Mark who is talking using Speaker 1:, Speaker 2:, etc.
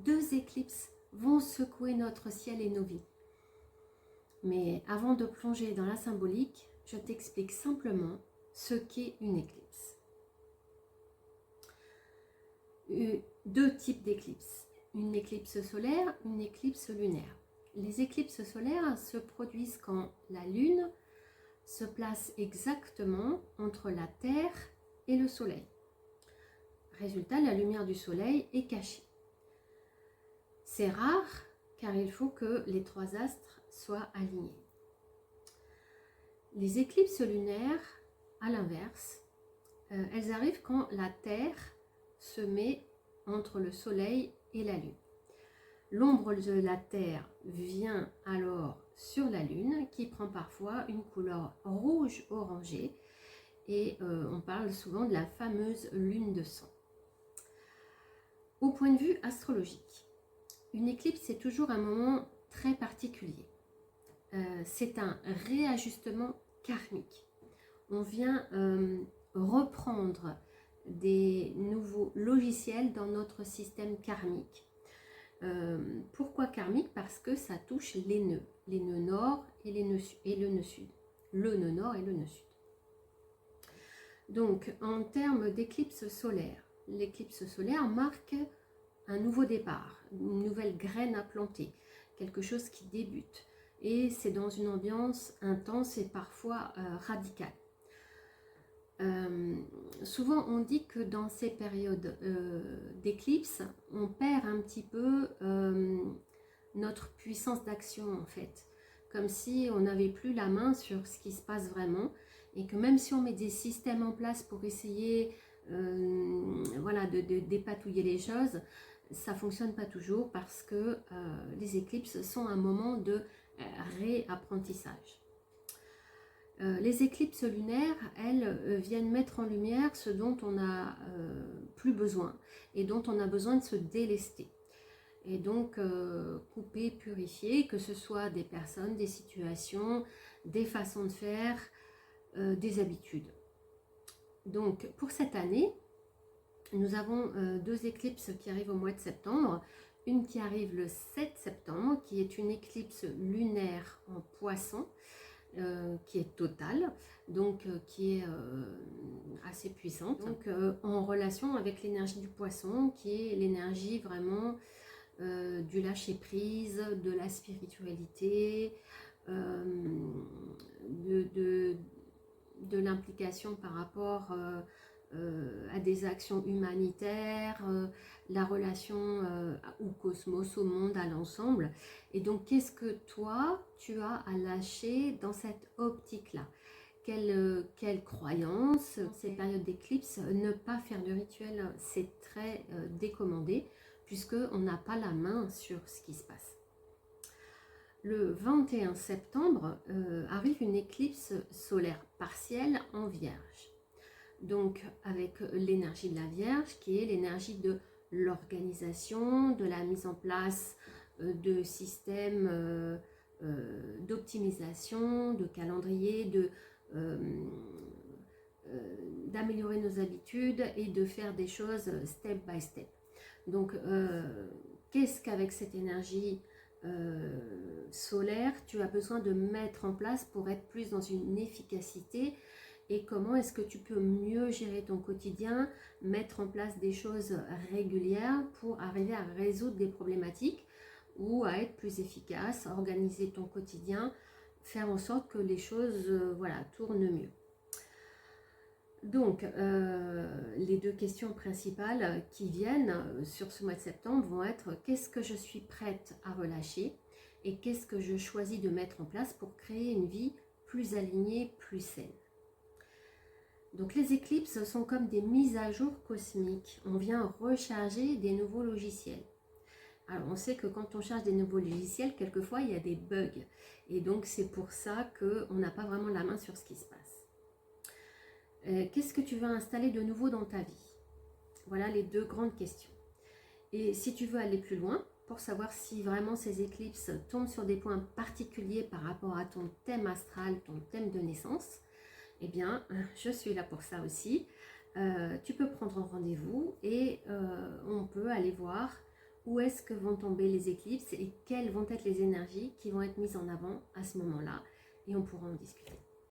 Speaker 1: 2 éclipses vont secouer notre ciel et nos vies. Mais avant de plonger dans la symbolique, je t'explique simplement ce qu'est une éclipse. 2 types d'éclipses, une éclipse solaire, une éclipse lunaire. Les éclipses solaires se produisent quand la Lune se place exactement entre la Terre et le Soleil. Résultat, la lumière du Soleil est cachée. C'est rare car il faut que les 3 astres soient alignés. Les éclipses lunaires, à l'inverse, elles arrivent quand la Terre se met entre le Soleil et la Lune. L'ombre de la Terre vient alors sur la Lune qui prend parfois une couleur rouge-orangée et on parle souvent de la fameuse lune de sang. Au point de vue astrologique, une éclipse est toujours un moment très particulier. C'est un réajustement karmique. On vient reprendre des nouveaux logiciels dans notre système karmique. Pourquoi karmique? Parce que ça touche les nœuds nord et le nœud sud. Le nœud nord et le nœud sud. Donc, en termes d'éclipse solaire, l'éclipse solaire marque un nouveau départ, une nouvelle graine à planter, quelque chose qui débute. Et c'est dans une ambiance intense et parfois radicale. Souvent on dit que dans ces périodes d'éclipse, on perd un petit peu notre puissance d'action en fait. Comme si on n'avait plus la main sur ce qui se passe vraiment. Et que même si on met des systèmes en place pour essayer voilà, de dépatouiller les choses, ça ne fonctionne pas toujours parce que les éclipses sont un moment de réapprentissage. Les éclipses lunaires, elles, viennent mettre en lumière ce dont on n'a plus besoin et dont on a besoin de se délester. Et donc couper, purifier, que ce soit des personnes, des situations, des façons de faire, des habitudes. Donc pour cette année, nous avons 2 éclipses qui arrivent au mois de septembre. Une qui arrive le 7 septembre, qui est une éclipse lunaire en Poisson, qui est totale, donc qui est assez puissante, donc en relation avec l'énergie du Poisson, qui est l'énergie vraiment du lâcher prise, de la spiritualité, de l'implication par rapport à des actions humanitaires, la relation au cosmos, au monde, à l'ensemble. Et donc, qu'est-ce que toi, tu as à lâcher dans cette optique-là? Quelle croyance, ces périodes d'éclipse, ne pas faire de rituel, c'est très décommandé, puisqu'on n'a pas la main sur ce qui se passe. Le 21 septembre arrive une éclipse solaire partielle en Vierge. Donc avec l'énergie de la Vierge qui est l'énergie de l'organisation, de la mise en place de systèmes d'optimisation, de calendrier, d'améliorer nos habitudes et de faire des choses step by step. Donc qu'est-ce qu'avec cette énergie solaire tu as besoin de mettre en place pour être plus dans une efficacité? Et comment est-ce que tu peux mieux gérer ton quotidien, mettre en place des choses régulières pour arriver à résoudre des problématiques ou à être plus efficace, organiser ton quotidien, faire en sorte que les choses voilà, tournent mieux. Donc, les 2 questions principales qui viennent sur ce mois de septembre vont être: qu'est-ce que je suis prête à relâcher et qu'est-ce que je choisis de mettre en place pour créer une vie plus alignée, plus saine. Donc les éclipses sont comme des mises à jour cosmiques. On vient recharger des nouveaux logiciels. Alors on sait que quand on charge des nouveaux logiciels, quelquefois il y a des bugs. Et donc c'est pour ça qu'on n'a pas vraiment la main sur ce qui se passe. Qu'est-ce que tu veux installer de nouveau dans ta vie? Voilà les 2 grandes questions. Et si tu veux aller plus loin, pour savoir si vraiment ces éclipses tombent sur des points particuliers par rapport à ton thème astral, ton thème de naissance, eh bien, je suis là pour ça aussi. Tu peux prendre un rendez-vous et on peut aller voir où est-ce que vont tomber les éclipses et quelles vont être les énergies qui vont être mises en avant à ce moment-là. Et on pourra en discuter.